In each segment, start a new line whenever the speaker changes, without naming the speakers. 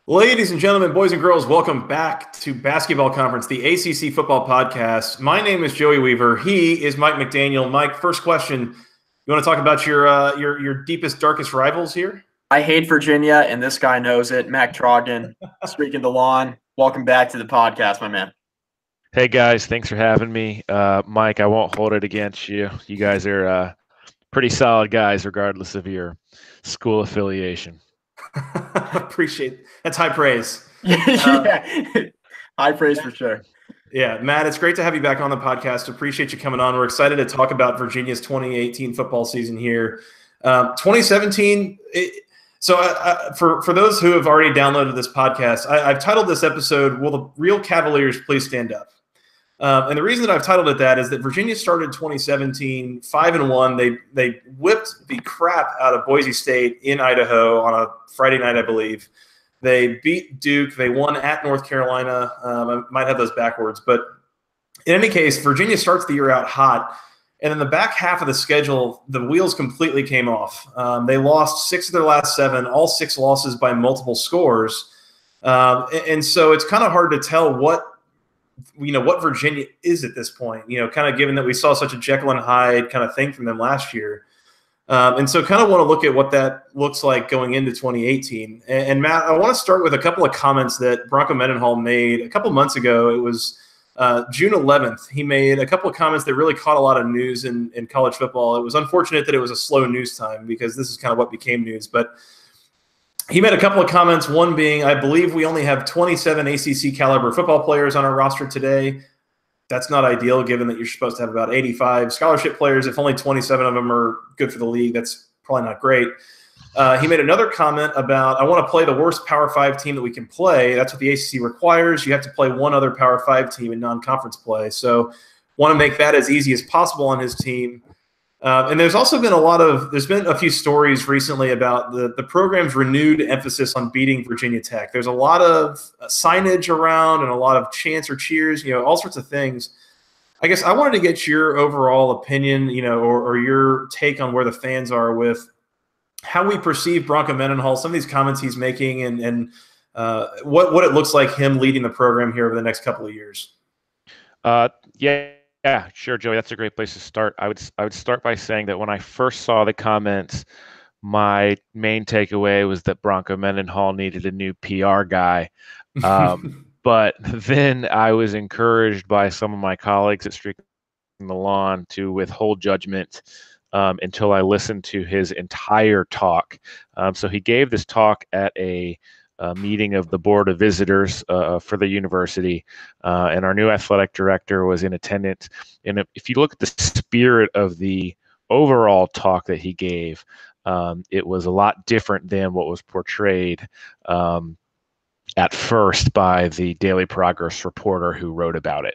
Ladies and gentlemen, boys and girls, welcome back to Basketball Conference, the ACC Football Podcast. My name is Joey Weaver. He is Mike McDaniel. Mike, first question: you want to talk about your deepest, darkest rivals here?
I hate Virginia, and this guy knows it. Mac Trogdon, streaking the lawn. Welcome back to the podcast, my man.
Hey guys, thanks for having me. Mike, I won't hold it against you. You guys are pretty solid guys, regardless of your school affiliation.
Appreciate it. That's high praise.
Yeah, high praise for sure.
Yeah, Matt, it's great to have you back on the podcast. Appreciate you coming on. We're excited to talk about Virginia's 2018 football season here. 2017. For those who have already downloaded this podcast, I've titled this episode, "Will the Real Cavaliers Please Stand Up?" And the reason that I've titled it that is that Virginia started 2017 5-1. They whipped the crap out of Boise State in Idaho on a Friday night, I believe. They beat Duke. They won at North Carolina. I might have those backwards, but in any case, Virginia starts the year out hot. And in the back half of the schedule, the wheels completely came off. They lost 6 of their last 7, all 6 losses by multiple scores. And so it's kind of hard to tell what Virginia is at this point, kind of given that we saw such a Jekyll and Hyde kind of thing from them last year. And so kind of want to look at what that looks like going into 2018. And Matt, I want to start with a couple of comments that Bronco Mendenhall made a couple months ago. It was June 11th. He made a couple of comments that really caught a lot of news in college football. It was unfortunate that it was a slow news time because this is kind of what became news. But he made a couple of comments, one being, I believe we only have 27 ACC caliber football players on our roster today. That's not ideal given that you're supposed to have about 85 scholarship players. If only 27 of them are good for the league, that's probably not great. He made another comment about, I want to play the worst Power 5 team that we can play. That's what the ACC requires. You have to play one other Power 5 team in non-conference play. So want to make that as easy as possible on his team. And there's also been there's been a few stories recently about the program's renewed emphasis on beating Virginia Tech. There's a lot of signage around and a lot of chants or cheers, all sorts of things. I guess I wanted to get your overall opinion, or your take on where the fans are with how we perceive Bronco Mendenhall, some of these comments he's making, and what it looks like him leading the program here over the next couple of years.
Yeah, sure, Joey. That's a great place to start. I would start by saying that when I first saw the comments, my main takeaway was that Bronco Mendenhall needed a new PR guy. But then I was encouraged by some of my colleagues at Streaking the Lawn to withhold judgment until I listened to his entire talk. So he gave this talk at a meeting of the Board of Visitors for the university, and our new athletic director was in attendance. And if you look at the spirit of the overall talk that he gave, it was a lot different than what was portrayed at first by the Daily Progress reporter who wrote about it.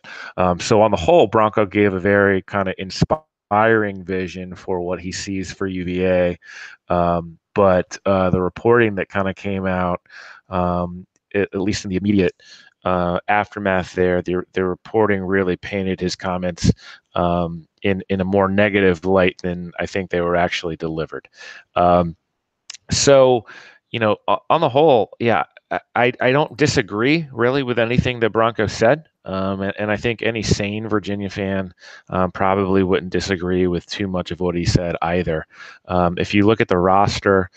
So on the whole, Bronco gave a very kind of inspiring vision for what he sees for UVA. But the reporting that kind of came out, at least in the immediate aftermath there, the reporting really painted his comments in a more negative light than I think they were actually delivered. So, on the whole, yeah, I don't disagree really with anything that Bronco said. And I think any sane Virginia fan probably wouldn't disagree with too much of what he said either. If you look at the roster,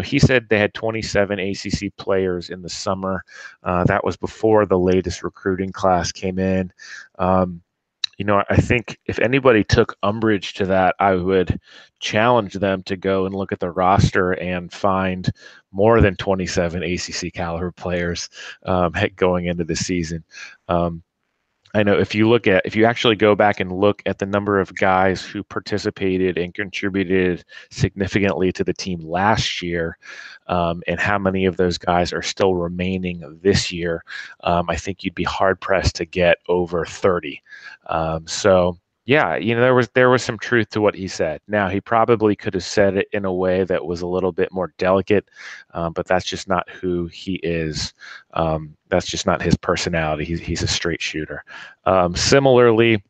he said they had 27 ACC players in the summer. That was before the latest recruiting class came in. I think if anybody took umbrage to that, I would challenge them to go and look at the roster and find more than 27 ACC caliber players going into the season. I know if you actually go back and look at the number of guys who participated and contributed significantly to the team last year, and how many of those guys are still remaining this year, I think you'd be hard pressed to get over 30. So yeah, there was some truth to what he said. Now, he probably could have said it in a way that was a little bit more delicate, but that's just not who he is. That's just not his personality. He's a straight shooter. Similarly,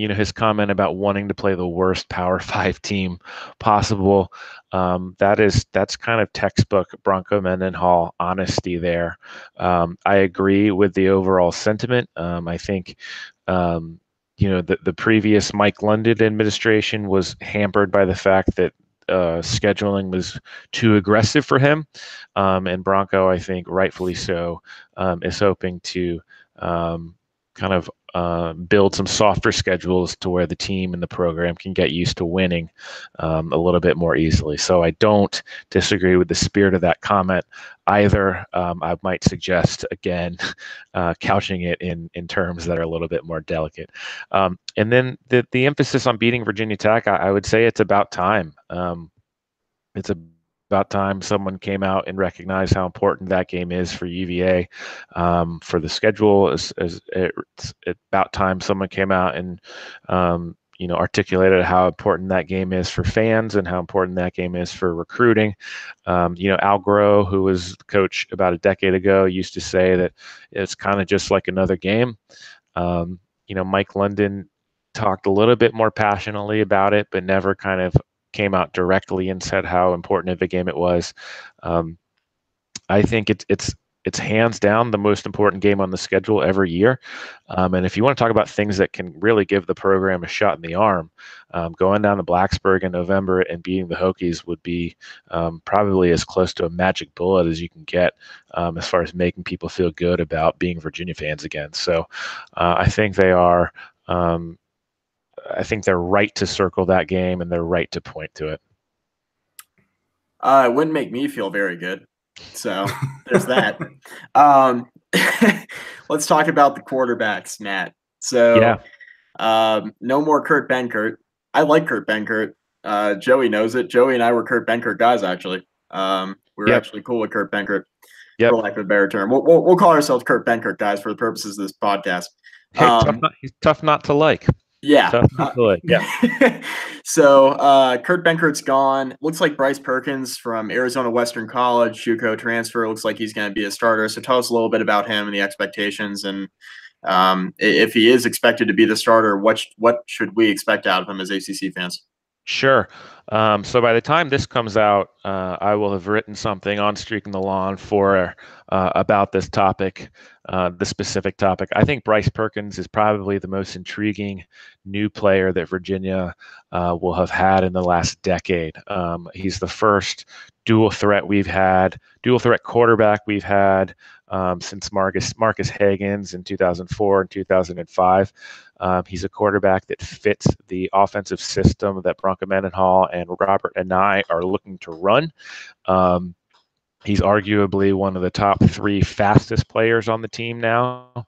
his comment about wanting to play the worst Power 5 team possible, that's kind of textbook Bronco Mendenhall honesty there. I agree with the overall sentiment. I think the previous Mike London administration was hampered by the fact that scheduling was too aggressive for him, and Bronco, I think rightfully so, is hoping to kind of build some softer schedules to where the team and the program can get used to winning a little bit more easily. So I don't disagree with the spirit of that comment either. I might suggest, again, couching it in terms that are a little bit more delicate. And then the emphasis on beating Virginia Tech, I would say it's about time. It's about time someone came out and recognized how important that game is for UVA, for the schedule. It's about time someone came out and articulated how important that game is for fans and how important that game is for recruiting. Al Groh, who was the coach about a decade ago, used to say that it's kind of just like another game. Mike London talked a little bit more passionately about it, but never kind of came out directly and said how important of a game it was. I think it's hands down the most important game on the schedule every year. And if you want to talk about things that can really give the program a shot in the arm, going down to Blacksburg in November and beating the Hokies would be probably as close to a magic bullet as you can get as far as making people feel good about being Virginia fans again. So I think they are. I think they're right to circle that game and they're right to point to it.
It wouldn't make me feel very good. So there's that. Let's talk about the quarterbacks, Matt. So no more Kurt Benkert. I like Kurt Benkert. Joey knows it. Joey and I were Kurt Benkert guys, actually. We were actually cool with Kurt Benkert, for lack of a better term. We'll call ourselves Kurt Benkert guys for the purposes of this podcast.
Hey, he's tough not to like.
Yeah.
Yeah.
So Kurt Benkert's gone. Looks like Bryce Perkins from Arizona Western College, JUCO transfer. Looks like he's going to be a starter. So tell us a little bit about him and the expectations, and if he is expected to be the starter, what should we expect out of him as ACC fans?
Sure. So by the time this comes out, I will have written something on Streaking the Lawn for about this topic, the specific topic. I think Bryce Perkins is probably the most intriguing new player that Virginia will have had in the last decade. He's the first dual threat quarterback we've had since Marcus Hagans in 2004 and 2005. He's a quarterback that fits the offensive system that Bronco Mendenhall and Robert and I are looking to run. He's arguably one of the top 3 fastest players on the team now.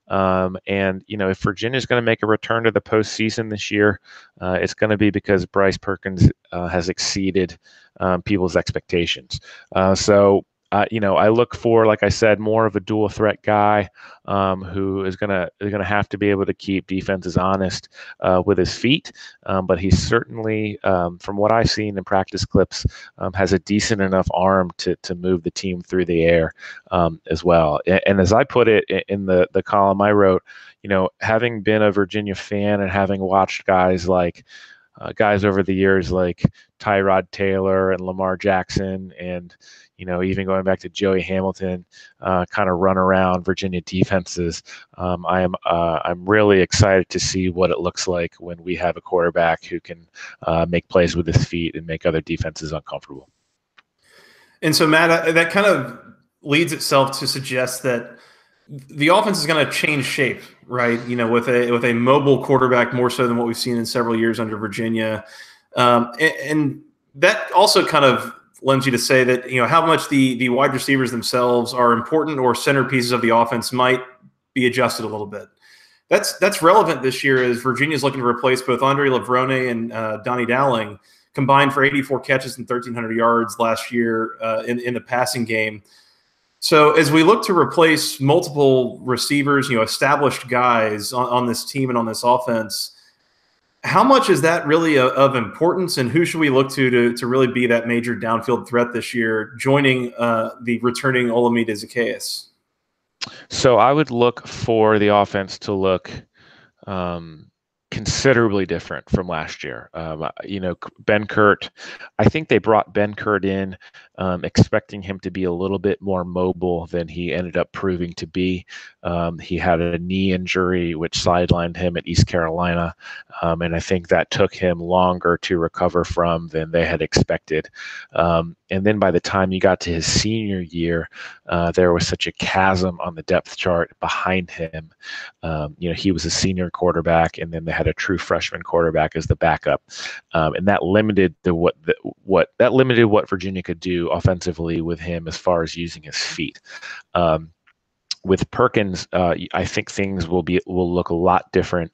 And if Virginia's going to make a return to the postseason this year, it's going to be because Bryce Perkins has exceeded people's expectations. I look for, like I said, more of a dual threat guy who is gonna have to be able to keep defenses honest with his feet. But he's certainly, from what I've seen in practice clips, has a decent enough arm to move the team through the air as well. And as I put it in the column I wrote, having been a Virginia fan and having watched guys over the years like Tyrod Taylor and Lamar Jackson and even going back to Joey Hamilton, kind of run around Virginia defenses. I'm really excited to see what it looks like when we have a quarterback who can make plays with his feet and make other defenses uncomfortable.
And so, Matt, that kind of leads itself to suggest that the offense is going to change shape, right? With a mobile quarterback more so than what we've seen in several years under Virginia, and that also kind of lends you to say that how much the wide receivers themselves are important or centerpieces of the offense might be adjusted a little bit. That's relevant this year as Virginia's looking to replace both Andre Levrone and Donnie Dowling, combined for 84 catches and 1,300 yards last year in the passing game. So as we look to replace multiple receivers, established guys on this team and on this offense, how much is that really of importance, and who should we look to really be that major downfield threat this year, joining the returning Olamide Zaccheaus?
So I would look for the offense to look considerably different from last year. Ben Kurt, I think they brought Ben Kurt in expecting him to be a little bit more mobile than he ended up proving to be. He had a knee injury which sidelined him at East Carolina, and I think that took him longer to recover from than they had expected. And then by the time you got to his senior year, there was such a chasm on the depth chart behind him. He was a senior quarterback, and then they had a true freshman quarterback as the backup, and that limited what Virginia could do offensively with him as far as using his feet. With Perkins, I think things will look a lot different.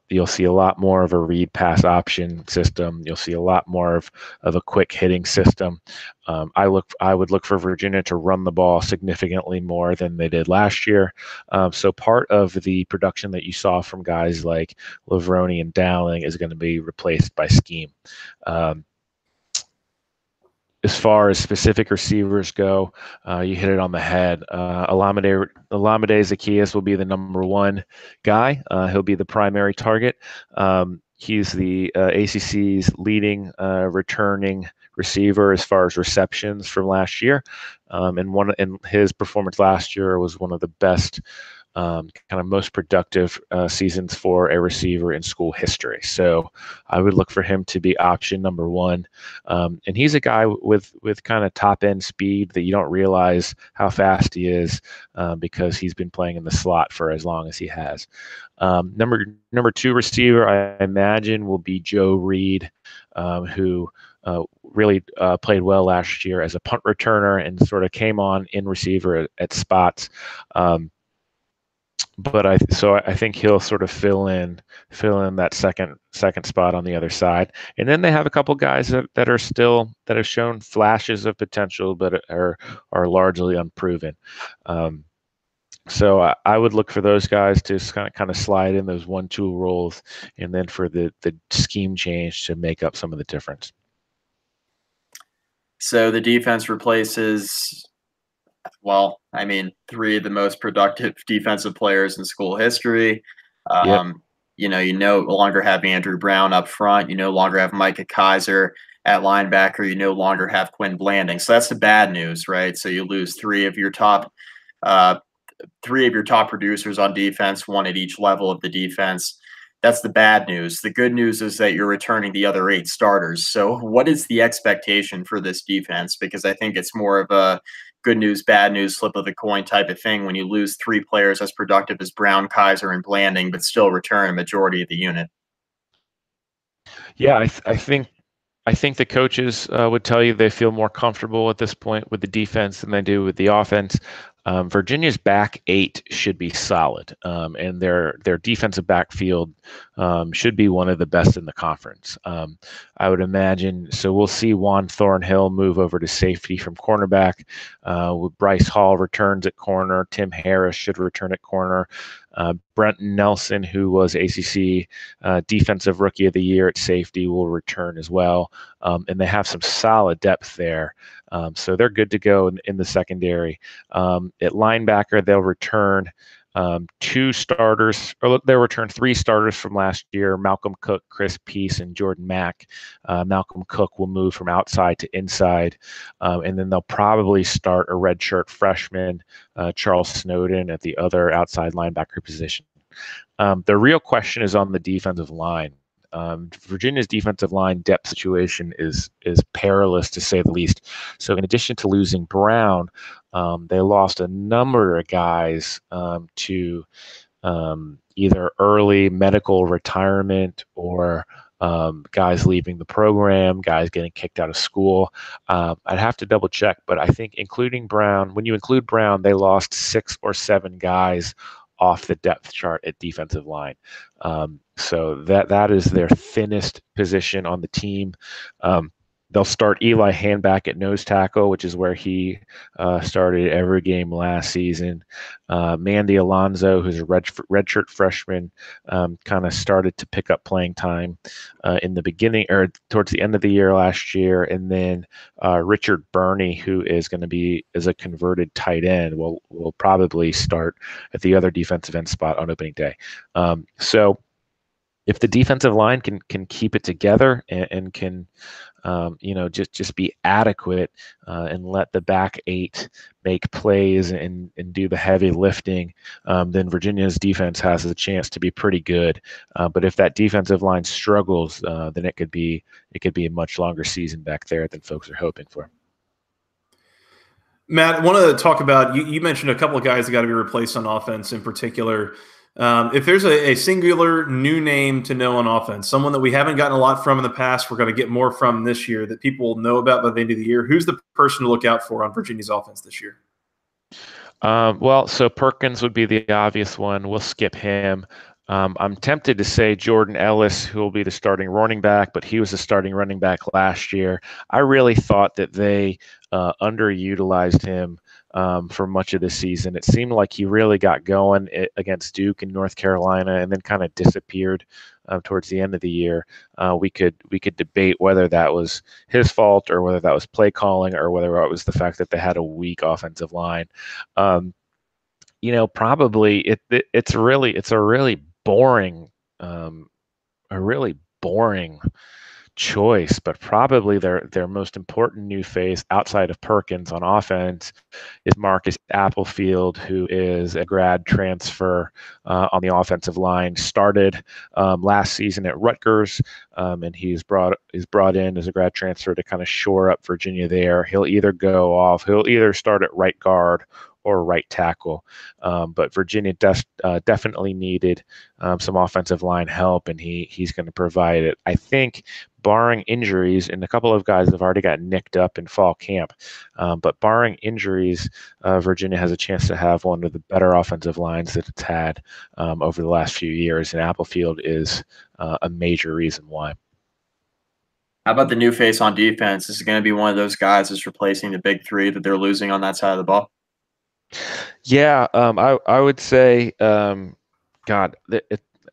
You'll see a lot more of a read pass option system. You'll see a lot more of a quick hitting system. I would look for Virginia to run the ball significantly more than they did last year. So part of the production that you saw from guys like Lavroni and Dowling is going to be replaced by scheme. As far as specific receivers go, you hit it on the head. Olamide Zaccheaus will be the number one guy. He'll be the primary target. He's the ACC's leading returning receiver as far as receptions from last year, and his performance last year was one of the best, kind of most productive seasons for a receiver in school history. So I would look for him to be option number one. And he's a guy with kind of top end speed that you don't realize how fast he is because he's been playing in the slot for as long as he has. Number two receiver, I imagine, will be Joe Reed, who really played well last year as a punt returner and sort of came on in receiver at spots. But I think he'll sort of fill in that second spot on the other side. And then they have a couple guys that have shown flashes of potential, but are largely unproven. So I would look for those guys to kind of slide in those 1-2 roles, and then for the scheme change to make up some of the difference.
So the defense replaces, three of the most productive defensive players in school history.
Yep.
You no longer have Andrew Brown up front. You no longer have Micah Kaiser at linebacker. You no longer have Quinn Blanding. So that's the bad news, right? So you lose three of your top producers on defense, one at each level of the defense. That's the bad news. The good news is that you're returning the other 8 starters. So what is the expectation for this defense? Because I think it's more of a good news, bad news, flip of the coin type of thing when you lose 3 players as productive as Brown, Kaiser, and Blanding, but still return a majority of the unit.
Yeah, I think the coaches would tell you they feel more comfortable at this point with the defense than they do with the offense. Virginia's back 8 should be solid, and their defensive backfield should be one of the best in the conference. I would imagine. So we'll see Juan Thornhill move over to safety from cornerback. Bryce Hall returns at corner. Tim Harris should return at corner. Brenton Nelson, who was ACC Defensive Rookie of the Year at safety, will return as well. And they have some solid depth there. So they're good to go in the secondary. At linebacker, they'll return 2 starters, or they'll return 3 starters from last year: Malcolm Cook, Chris Peace, and Jordan Mack. Malcolm Cook will move from outside to inside, and then they'll probably start a redshirt freshman, Charles Snowden, at the other outside linebacker position. The real question is on the defensive line. Virginia's defensive line depth situation is perilous, to say the least. So in addition to losing Brown, they lost a number of guys to either early medical retirement or guys leaving the program, guys getting kicked out of school. I'd have to double check, but I think including Brown, when you include Brown, they lost 6 or 7 guys off the depth chart at defensive line. So that is their thinnest position on the team. They'll start Eli Handback at nose tackle, which is where he started every game last season. Mandy Alonzo, who's a redshirt freshman, kind of started to pick up playing time in the beginning or towards the end of the year last year. And then Richard Burney, who is going to be as a converted tight end, will probably start at the other defensive end spot on opening day. So if the defensive line can keep it together and can just be adequate and let the back eight make plays and do the heavy lifting, then Virginia's defense has a chance to be pretty good. But if that defensive line struggles, then it could be a much longer season back there than folks are hoping for.
Matt, I want to talk about, you mentioned a couple of guys that got to be replaced on offense in particular. If there's a singular new name to know on offense, someone that we haven't gotten a lot from in the past, we're going to get more from this year that people will know about by the end of the year, who's the person to look out for on Virginia's offense this year?
So Perkins would be the obvious one. We'll skip him. I'm tempted to say Jordan Ellis, who will be the starting running back, but he was the starting running back last year. I really thought that they underutilized him for much of the season. It seemed like he really got going against Duke and North Carolina and then kind of disappeared towards the end of the year. We could debate whether that was his fault or whether that was play calling or whether it was the fact that they had a weak offensive line. Probably it's a really boring choice, but probably their most important new face outside of Perkins on offense is Marcus Applefield, who is a grad transfer on the offensive line. Started last season at Rutgers, and he's brought in as a grad transfer to kind of shore up Virginia there. He'll either start at right guard or right tackle. But Virginia definitely needed some offensive line help, and he's going to provide it. I think, barring injuries, and a couple of guys have already got nicked up in fall camp, but barring injuries, Virginia has a chance to have one of the better offensive lines that it's had over the last few years, and Applefield is a major reason why.
How about the new face on defense? Is it going to be one of those guys that's replacing the big three that they're losing on that side of the ball?
Yeah, I would say,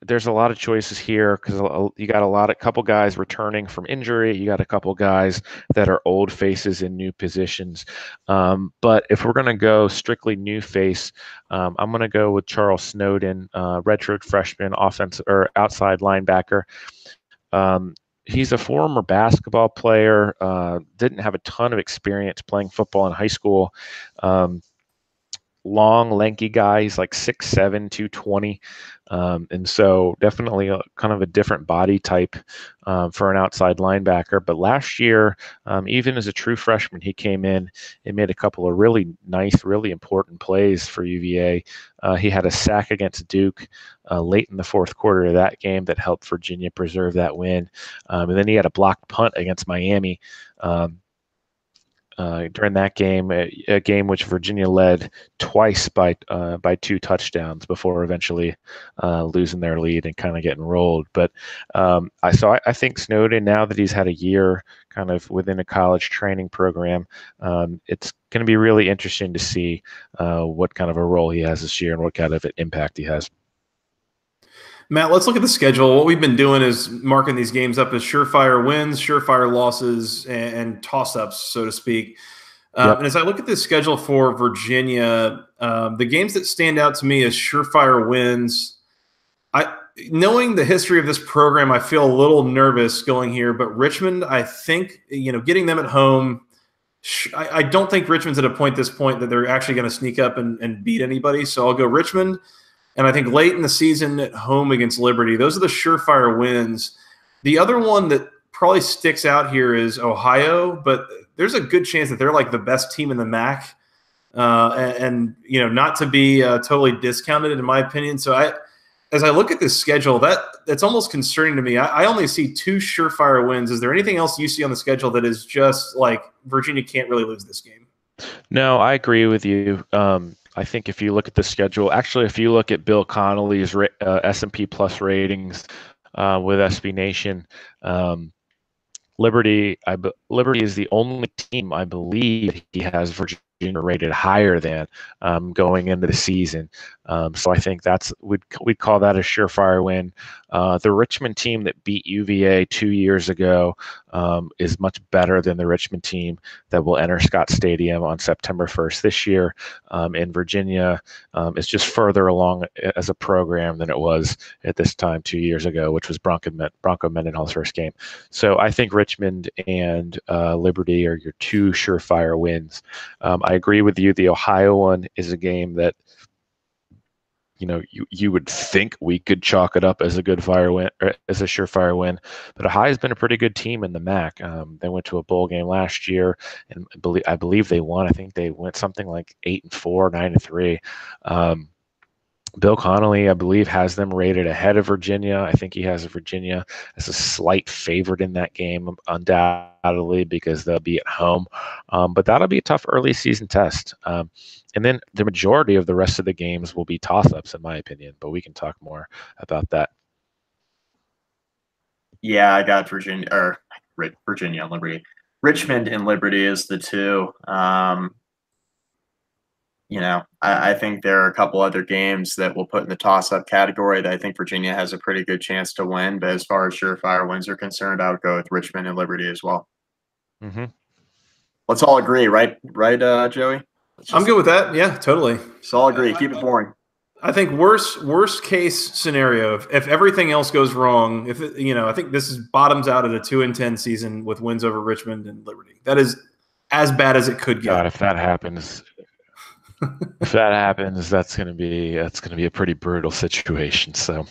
there's a lot of choices here because you got a couple guys returning from injury. You got a couple guys that are old faces in new positions. But if we're going to go strictly new face, I'm going to go with Charles Snowden, redshirt freshman, offensive or outside linebacker. He's a former basketball player, didn't have a ton of experience playing football in high school. Long, lanky guy. He's like 6'7", 220. And so definitely kind of a different body type for an outside linebacker. But last year, even as a true freshman, he came in and made a couple of really nice, really important plays for UVA. He had a sack against Duke late in the fourth quarter of that game that helped Virginia preserve that win. And then he had a blocked punt against Miami during that game, a game which Virginia led twice by 2 touchdowns before eventually losing their lead and kind of getting rolled. But I think Snowden, now that he's had a year kind of within a college training program, it's going to be really interesting to see what kind of a role he has this year and what kind of impact he has.
Matt, let's look at the schedule. What we've been doing is marking these games up as surefire wins, surefire losses, and toss-ups, so to speak. And as I look at this schedule for Virginia, the games that stand out to me as surefire wins, knowing the history of this program, I feel a little nervous going here. But Richmond, I think, getting them at home, I don't think Richmond's at this point that they're actually going to sneak up and beat anybody. So I'll go Richmond. And I think late in the season at home against Liberty, those are the surefire wins. The other one that probably sticks out here is Ohio, but there's a good chance that they're like the best team in the MAC, and not to be totally discounted in my opinion. So as I look at this schedule, that's almost concerning to me. I only see 2 surefire wins. Is there anything else you see on the schedule that is just like Virginia can't really lose this game?
No, I agree with you. I think if you look at the schedule, actually, if you look at Bill Connolly's S&P Plus ratings with SB Nation, Liberty is the only team I believe he has Virginia rated higher than going into the season. So I think we'd call that a surefire win. The Richmond team that beat UVA 2 years ago is much better than the Richmond team that will enter Scott Stadium on September 1st this year. And Virginia is just further along as a program than it was at this time 2 years ago, which was Bronco Mendenhall's first game. So I think Richmond and Liberty are your two surefire wins. I agree with you. The Ohio one is a game that you would think we could chalk it up as a good fire win, or as a surefire win. But Ohio's been a pretty good team in the MAC. They went to a bowl game last year, and I believe they won. I think they went something like 8-4, 9-3. Bill Connolly, I believe, has them rated ahead of Virginia. I think he has Virginia as a slight favorite in that game, undoubtedly, because they'll be at home. But that'll be a tough early season test. And then the majority of the rest of the games will be toss-ups, in my opinion. But we can talk more about that.
Yeah, I got Virginia and Liberty. Richmond and Liberty is the two. I think there are a couple other games that we'll put in the toss-up category that I think Virginia has a pretty good chance to win. But as far as surefire wins are concerned, I would go with Richmond and Liberty as well.
Mm-hmm.
Let's all agree, right, Joey?
I'm good with that. Yeah, totally.
Let's all agree. Keep it boring.
I think worst case scenario, if everything else goes wrong, I think this is bottoms out at a 2-10 season with wins over Richmond and Liberty. That is as bad as it could get.
God, if that happens. If that happens, that's gonna be a pretty brutal situation. So,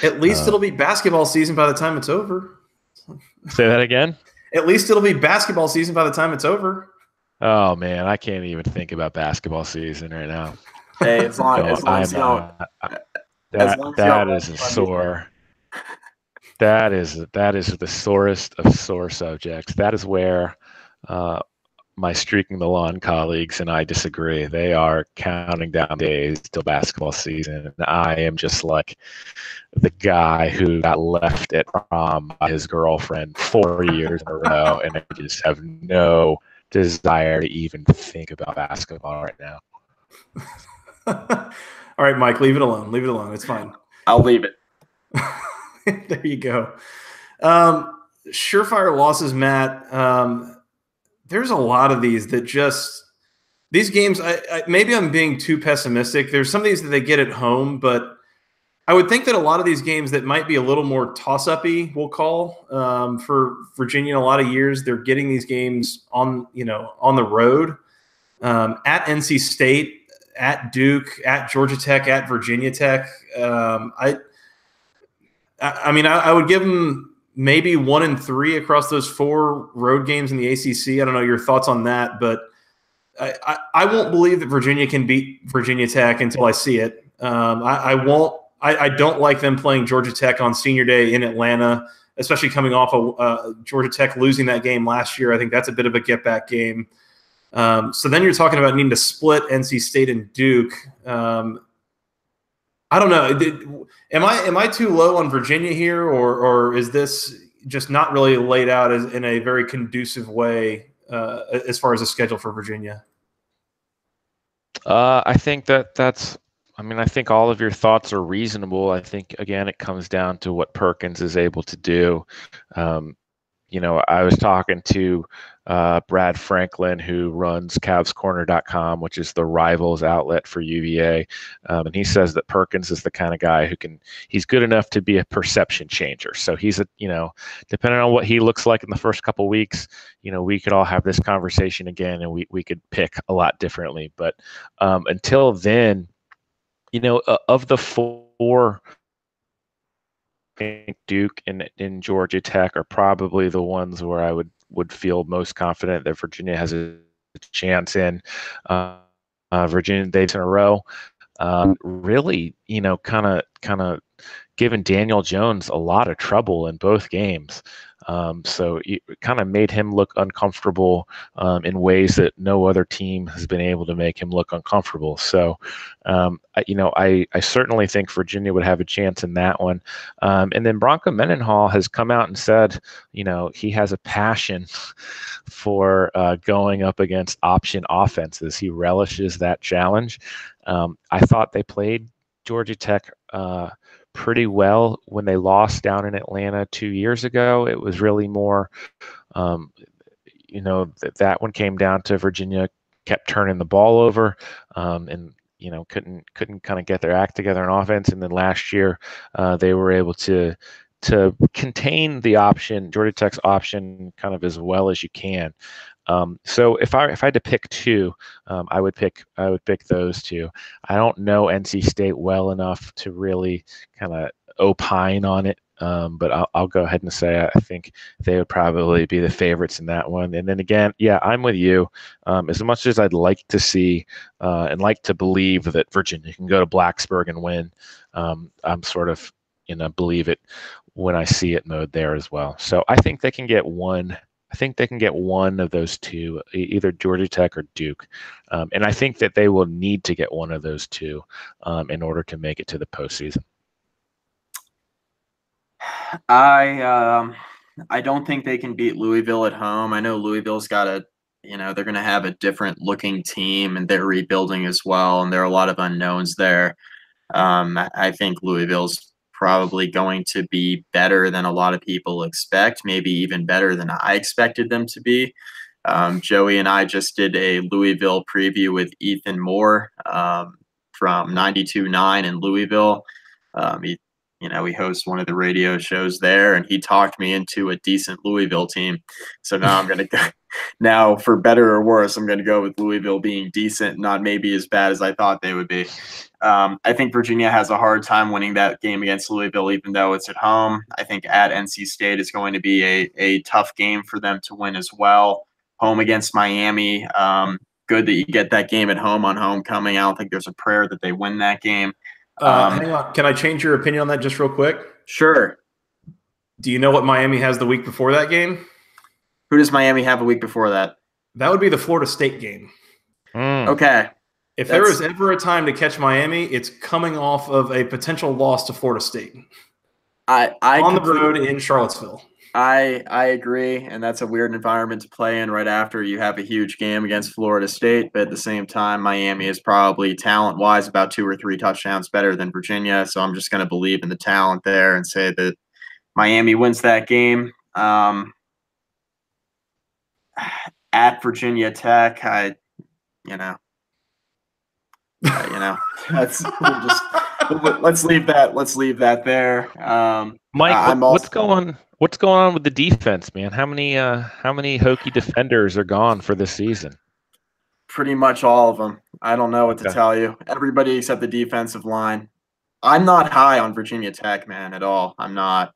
at least it'll be basketball season by the time it's over.
Say that again.
At least it'll be basketball season by the time it's over.
Oh man, I can't even think about basketball season right now.
Hey, as long as
that is a sore. That is the sorest of sore subjects. That is where my streaking the lawn colleagues and I disagree. They are counting down days till basketball season. And I am just like the guy who got left at prom by his girlfriend 4 years in a row, and I just have no desire to even think about basketball right now.
All right, Mike, leave it alone. Leave it alone. It's fine.
I'll leave it.
There you go. Surefire losses, Matt. There's a lot of these that these games, maybe I'm being too pessimistic. There's some of these that they get at home, but I would think that a lot of these games that might be a little more toss-up-y, we'll call, for Virginia in a lot of years, they're getting these games on the road, at NC State, at Duke, at Georgia Tech, at Virginia Tech. I would give them maybe 1-3 across those 4 road games in the ACC. I don't know your thoughts on that, but I won't believe that Virginia can beat Virginia Tech until I see it. I won't. I don't like them playing Georgia Tech on Senior Day in Atlanta, especially coming off of Georgia Tech losing that game last year. I think that's a bit of a get-back game. So then you're talking about needing to split NC State and Duke. I don't know. Am I too low on Virginia here, or is this just not really laid out as in a very conducive way as far as a schedule for Virginia?
I think that's. I think all of your thoughts are reasonable. I think again, it comes down to what Perkins is able to do. I was talking to Brad Franklin, who runs CavsCorner.com, which is the rivals outlet for UVA. And he says that Perkins is the kind of guy he's good enough to be a perception changer. So he's depending on what he looks like in the first couple of weeks, we could all have this conversation again and we could pick a lot differently. But until then, of the 4, I think Duke and Georgia Tech are probably the ones where I would feel most confident that Virginia has a chance in. Virginia Davis in a row, really, kind of giving Daniel Jones a lot of trouble in both games. So it kind of made him look uncomfortable in ways that no other team has been able to make him look uncomfortable. So, I certainly think Virginia would have a chance in that one. And then Bronco Mendenhall has come out and said, he has a passion for going up against option offenses. He relishes that challenge. I thought they played Georgia Tech pretty well when they lost down in Atlanta 2 years ago. It was really more, that one came down to Virginia kept turning the ball over, and couldn't kind of get their act together on offense. And then last year, they were able to contain the option, Georgia Tech's option, kind of as well as you can. So if I had to pick two, I would pick those two. I don't know NC State well enough to really kind of opine on it, but I'll go ahead and say I think they would probably be the favorites in that one. And then again, yeah, I'm with you. As much as I'd like to see and like to believe that Virginia can go to Blacksburg and win, I'm sort of believe it when I see it mode there as well. So I think they can get one. I think they can get one of those two, either Georgia Tech or Duke. And I think that they will need to get one of those two in order to make it to the postseason.
I don't think they can beat Louisville at home. I know Louisville's got they're going to have a different looking team, and they're rebuilding as well, and there are a lot of unknowns there. I think Louisville's probably going to be better than a lot of people expect, maybe even better than I expected them to be. Joey and I just did a Louisville preview with Ethan Moore from 92.9 in Louisville. He hosts one of the radio shows there, and he talked me into a decent Louisville team. So now I'm going to go. Now, for better or worse, I'm going to go with Louisville being decent, not maybe as bad as I thought they would be. I think Virginia has a hard time winning that game against Louisville, even though it's at home. I think at NC State is going to be a tough game for them to win as well. Home against Miami. Good that you get that game at home on homecoming. I don't think there's a prayer that they win that game.
Hang on. Can I change your opinion on that just real quick?
Sure.
Do you know what Miami has the week before that game?
Who does Miami have a week before that?
That would be the Florida State game.
Okay.
If there was ever a time to catch Miami, it's coming off of a potential loss to Florida State. On the road in Charlottesville.
I agree, and that's a weird environment to play in right after you have a huge game against Florida State. But at the same time, Miami is probably talent-wise about 2 or 3 touchdowns better than Virginia. So I'm just going to believe in the talent there and say that Miami wins that game. At Virginia Tech, let's leave that. Let's leave that there.
Mike, what's going on with the defense, man? How many Hokie defenders are gone for this season?
Pretty much all of them. I don't know what to tell you. Everybody except the defensive line. I'm not high on Virginia Tech, man, at all. I'm not.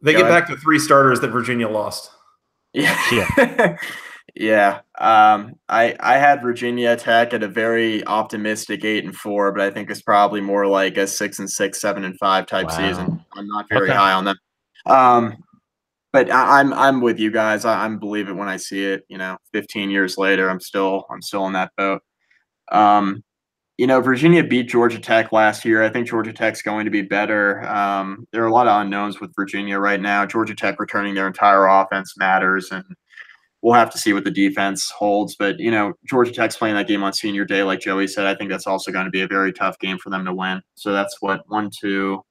They get back to 3 starters that Virginia lost.
Yeah. Yeah. I had Virginia Tech at a very optimistic 8-4, but I think it's probably more like a 6-6, 7-5 type season. I'm not very high on them. But I'm with you guys. I'm believe it when I see it. 15 years later, I'm still in that boat. Virginia beat Georgia Tech last year. I think Georgia Tech's going to be better. There are a lot of unknowns with Virginia right now. Georgia Tech returning their entire offense matters, and we'll have to see what the defense holds. But, Georgia Tech's playing that game on senior day, like Joey said. I think that's also going to be a very tough game for them to win. So that's 1, 2,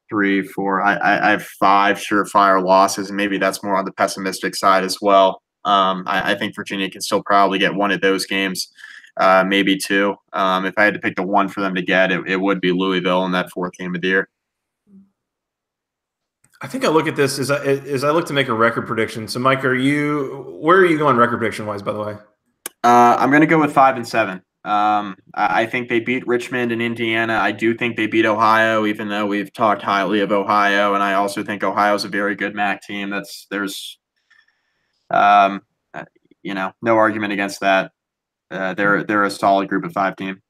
3, 4. I have 5 surefire losses, and maybe that's more on the pessimistic side as well. I think Virginia can still probably get one of those games, maybe 2. If I had to pick the one for them to get, it would be Louisville in that 4th game of the year.
I think I look at this as I look to make a record prediction. So, Mike, where are you going record prediction wise? By the way,
I'm going to go with 5-7. I think they beat Richmond and Indiana. I do think they beat Ohio, even though we've talked highly of Ohio, and I also think Ohio's a very good MAC team. There's no argument against that. They're a solid group of 5 team.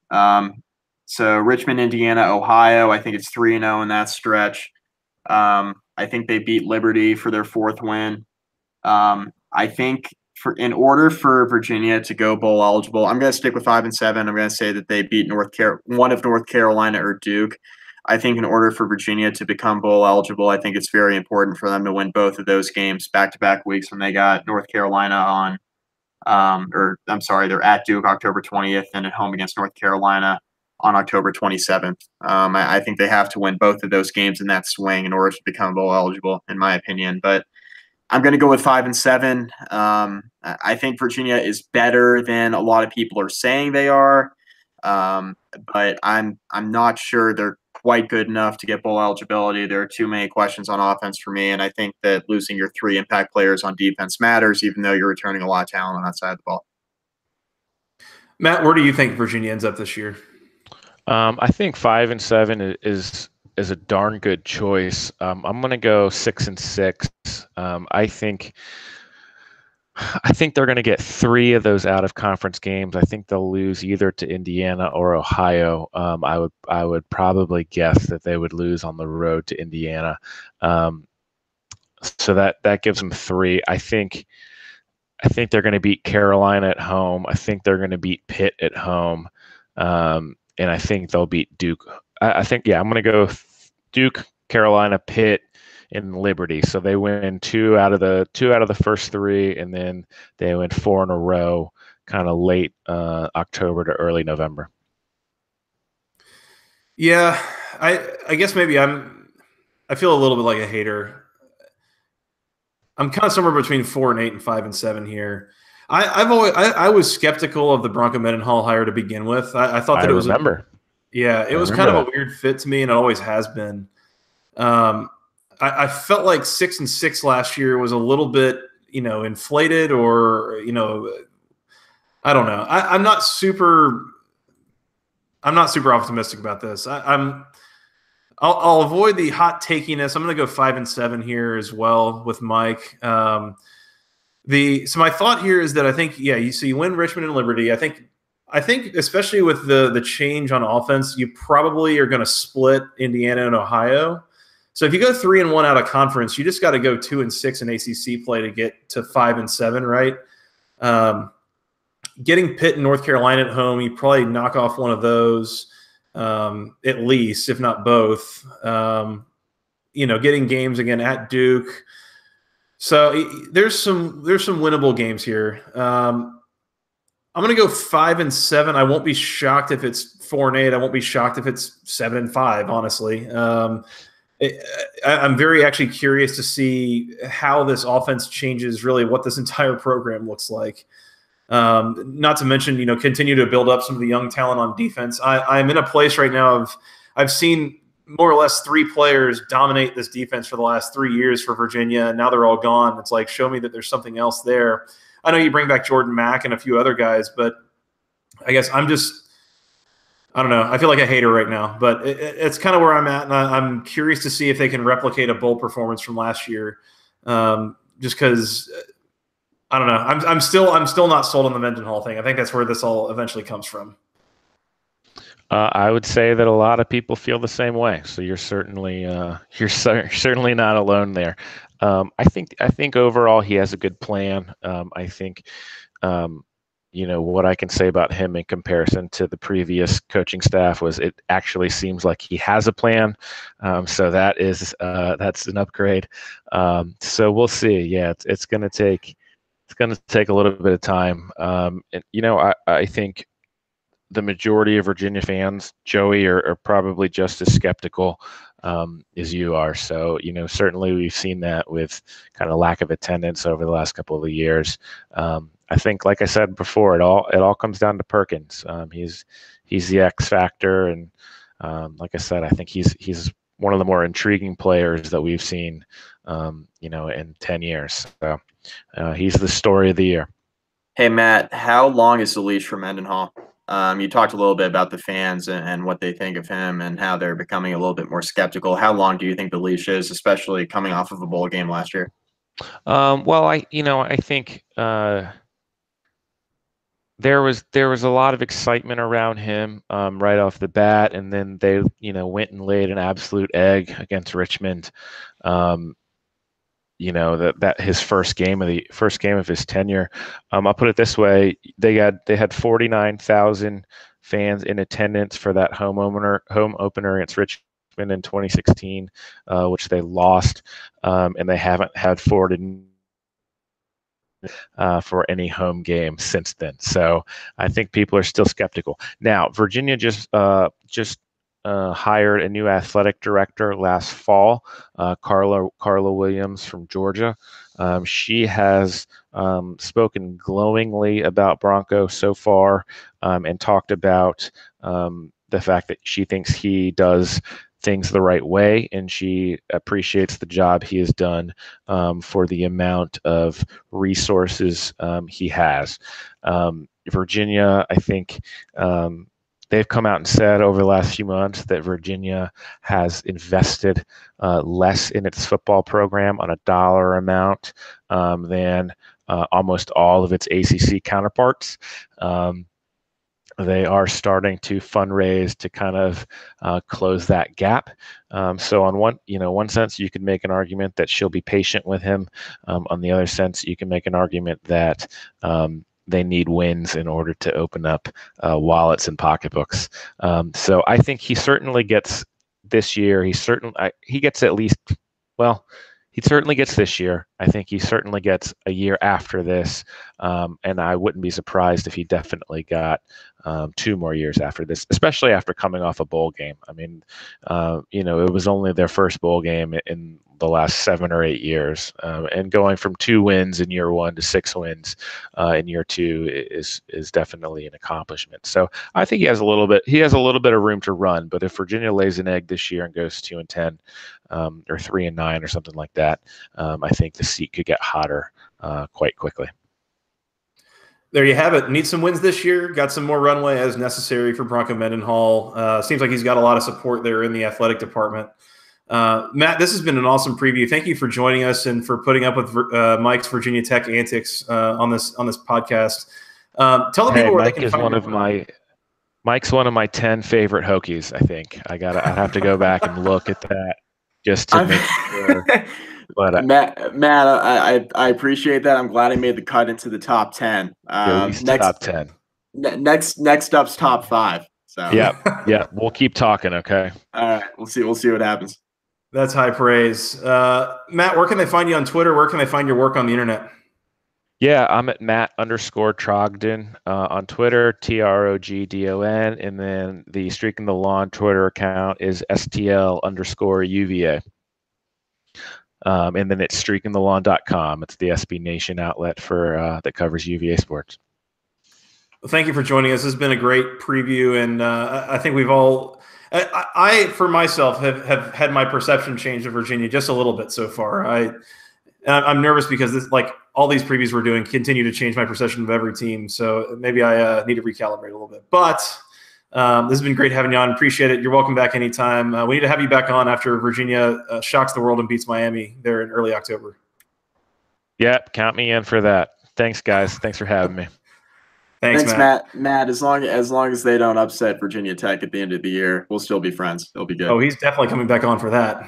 So Richmond, Indiana, Ohio. I think it's 3-0 in that stretch. I think they beat Liberty for their 4th win. I think in order for Virginia to go bowl eligible, I'm going to stick with 5-7. I'm going to say that they beat one of North Carolina or Duke. I think in order for Virginia to become bowl eligible, I think it's very important for them to win both of those games back-to-back weeks when they got North Carolina they're at Duke October 20th and at home against North Carolina on October 27th. I think they have to win both of those games in that swing in order to become bowl eligible, in my opinion. But I'm going to go with 5-7. I think Virginia is better than a lot of people are saying they are, but I'm not sure they're quite good enough to get bowl eligibility. There are too many questions on offense for me, and I think that losing your 3 impact players on defense matters, even though you're returning a lot of talent on that side of the ball.
Matt, where do you think Virginia ends up this year?
I think 5-7 is a darn good choice. I'm going to go 6-6. I think they're going to get 3 of those out of conference games. I think they'll lose either to Indiana or Ohio. I would probably guess that they would lose on the road to Indiana. So that gives them 3. I think they're going to beat Carolina at home. I think they're going to beat Pitt at home. And I think they'll beat Duke. I'm going to go Duke, Carolina, Pitt, and Liberty. So they win 2 out of the first 3, and then they win 4 in a row, kind of late October to early November.
Yeah, I guess maybe I feel a little bit like a hater. I'm kind of somewhere between 4-8 and 5-7 here. I was skeptical of the Bronco Mendenhall hire to begin with. I thought that it was kind of a weird fit to me, and it always has been. I felt like 6-6 last year was a little bit, inflated, or I don't know. I'm not super optimistic about this. I'll avoid the hot takiness. I'm going to go 5-7 here as well with Mike. So my thought here is that I think, you win Richmond and Liberty. I think especially with the change on offense, you probably are going to split Indiana and Ohio. So if you go 3-1 out of conference, you just got to go 2-6 in ACC play to get to 5-7, right? Getting Pitt and North Carolina at home, you probably knock off one of those at least, if not both. Getting games again at Duke. So there's some winnable games here. I'm going to go 5-7. I won't be shocked if it's 4-8. I won't be shocked if it's 7-5. Honestly, I'm very actually curious to see how this offense changes. Really, what this entire program looks like. Not to mention, continue to build up some of the young talent on defense. I'm in a place right now I've seen more or less 3 players dominate this defense for the last 3 years for Virginia, and now they're all gone. It's like, show me that there's something else there. I know you bring back Jordan Mack and a few other guys, but I guess I don't know. I feel like a hater right now, but it's kind of where I'm at, and I'm curious to see if they can replicate a bowl performance from last year. Just because I don't know. I'm still not sold on the Mendenhall thing. I think that's where this all eventually comes from.
I would say that a lot of people feel the same way. So you're certainly certainly not alone there. I think overall he has a good plan. I think what I can say about him in comparison to the previous coaching staff was it actually seems like he has a plan. So that's an upgrade. So we'll see. Yeah, it's going to take a little bit of time. I think the majority of Virginia fans, Joey, are probably just as skeptical as you are. So, certainly we've seen that with kind of lack of attendance over the last couple of years. I think, like I said before, it all comes down to Perkins. He's the X factor, and like I said, I think he's one of the more intriguing players that we've seen, in 10 years. So he's the story of the year.
Hey, Matt, how long is the leash for Mendenhall? You talked a little bit about the fans and what they think of him and how they're becoming a little bit more skeptical. How long do you think the leash is, especially coming off of a bowl game last year?
Well, I think there was a lot of excitement around him right off the bat, and then they went and laid an absolute egg against Richmond. That his first game of his tenure. I'll put it this way: they had 49,000 fans in attendance for that home opener against Richmond in 2016, which they lost, and they haven't had for any home game since then. So I think people are still skeptical. Now, Virginia just hired a new athletic director last fall, Carla Williams from Georgia. She has spoken glowingly about Bronco so far, and talked about the fact that she thinks he does things the right way, and she appreciates the job he has done for the amount of resources he has. Virginia, I think, they've come out and said over the last few months that Virginia has invested less in its football program on a dollar amount than almost all of its ACC counterparts. They are starting to fundraise to kind of close that gap. So on one sense, you could make an argument that she'll be patient with him. On the other sense, you can make an argument that they need wins in order to open up wallets and pocketbooks. So I think he certainly gets this year. He gets at least, well, he certainly gets this year. I think he certainly gets a year after this. And I wouldn't be surprised if he definitely got 2 more years after this, especially after coming off a bowl game. I mean, it was only their first bowl game in the last 7 or 8 years, and going from 2 wins in year 1 to 6 wins in year 2 is definitely an accomplishment. So I think he has a little bit of room to run. But if Virginia lays an egg this year and goes 2-10 or 3-9 or something like that, I think the seat could get hotter quite quickly.
There you have it. Need some wins this year. Got some more runway as necessary for Bronco Mendenhall. Seems like he's got a lot of support there in the athletic department. Matt, this has been an awesome preview. Thank you for joining us and for putting up with Mike's Virginia Tech antics on this podcast. Tell the people where
Mike
they can
is
find
Mike's one of my 10 favorite Hokies. I think I'd have to go back and look at that just to make sure. But
Matt, I appreciate that. I'm glad I made the cut into the top 10.
Top 10.
Next up's top 5. So
yeah, we'll keep talking. Okay.
All right, we'll see what happens.
That's high praise. Matt, where can they find you on Twitter? Where can they find your work on the internet?
Yeah, I'm at Matt_Trogdon on Twitter, Trogdon, and then the Streaking the Lawn Twitter account is STL_UVA. And then it's streakingthelawn.com. It's the SB Nation outlet for that covers UVA sports.
Well, thank you for joining us. This has been a great preview, and I think we've all I for myself have had my perception change of Virginia just a little bit so far. I'm nervous because all these previews we're doing continue to change my perception of every team. So maybe I need to recalibrate a little bit. But this has been great having you on. Appreciate it. You're welcome back anytime. We need to have you back on after Virginia shocks the world and beats Miami there in early October.
Yeah, count me in for that. Thanks, guys. Thanks for having me.
Thanks, Matt.
Matt, as long as they don't upset Virginia Tech at the end of the year, we'll still be friends. It'll be good.
Oh, he's definitely coming back on for that.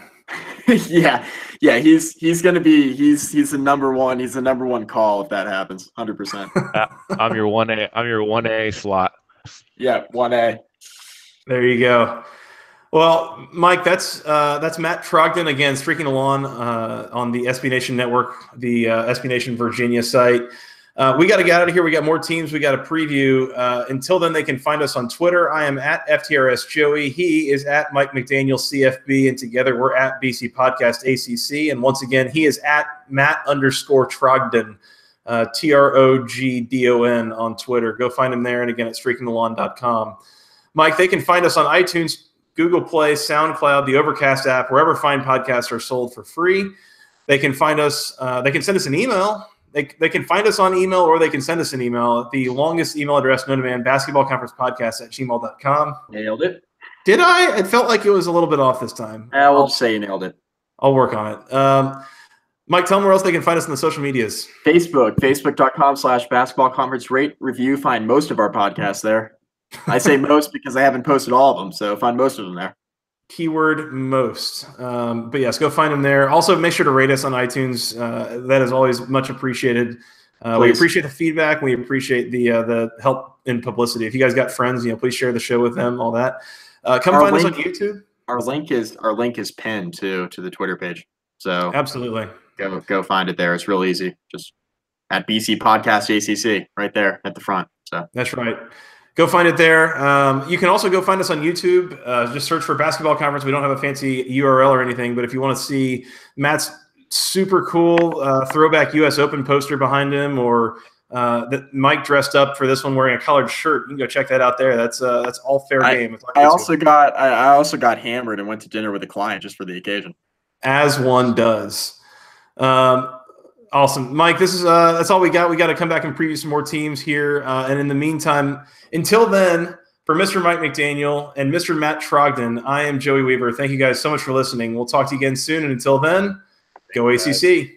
yeah. He's going to be the number one. He's the number one call if that happens. 100%.
I'm your 1A. I'm your 1A slot.
Yeah, 1A.
There you go. Well, Mike, that's Matt Trogdon again, Streaking the Lawn on the SB Nation Network, the SB Nation Virginia site. We got to get out of here. We got more teams. We got a preview. Until then, they can find us on Twitter. I am at FTRS Joey. He is at Mike McDaniel CFB, and together we're at BC Podcast ACC. And once again, he is at Matt_Trogdon. Trogdon on Twitter. Go find him there, and again at streakingthelawn.com. Mike, they can find us on iTunes, Google Play, SoundCloud, the Overcast app, wherever fine podcasts are sold for free. They can find us. They can send us an email. They can find us on email, or they can send us an email. The longest email address known to man, basketballconferencepodcast@gmail.com.
Nailed it.
Did I? It felt like it was a little bit off this time.
I'll say you nailed it.
I'll work on it. Mike, tell them where else they can find us in the social medias.
Facebook.com/basketballconference. Rate, review, find most of our podcasts there. I say most because I haven't posted all of them, so find most of them there.
Keyword most. But yes, go find them there. Also, make sure to rate us on iTunes. That is always much appreciated. We appreciate the feedback. We appreciate the help in publicity. If you guys got friends, please share the show with them. All that. Come find us on YouTube.
Our link is pinned to the Twitter page. So
absolutely,
go find it there. It's real easy. Just at BC Podcast ACC right there at the front. So
that's right. Go find it there. You can also go find us on YouTube. Just search for Basketball Conference. We don't have a fancy URL or anything, but if you want to see Matt's super cool throwback U.S. Open poster behind him, or that Mike dressed up for this one wearing a collared shirt, you can go check that out there. That's all fair game.
I also got hammered and went to dinner with a client just for the occasion.
As one does. Awesome, Mike. This is that's all we got. We got to come back and preview some more teams here. And in the meantime, until then, for Mr. Mike McDaniel and Mr. Matt Trogdon, I am Joey Weaver. Thank you guys so much for listening. We'll talk to you again soon. And until then, go ACC.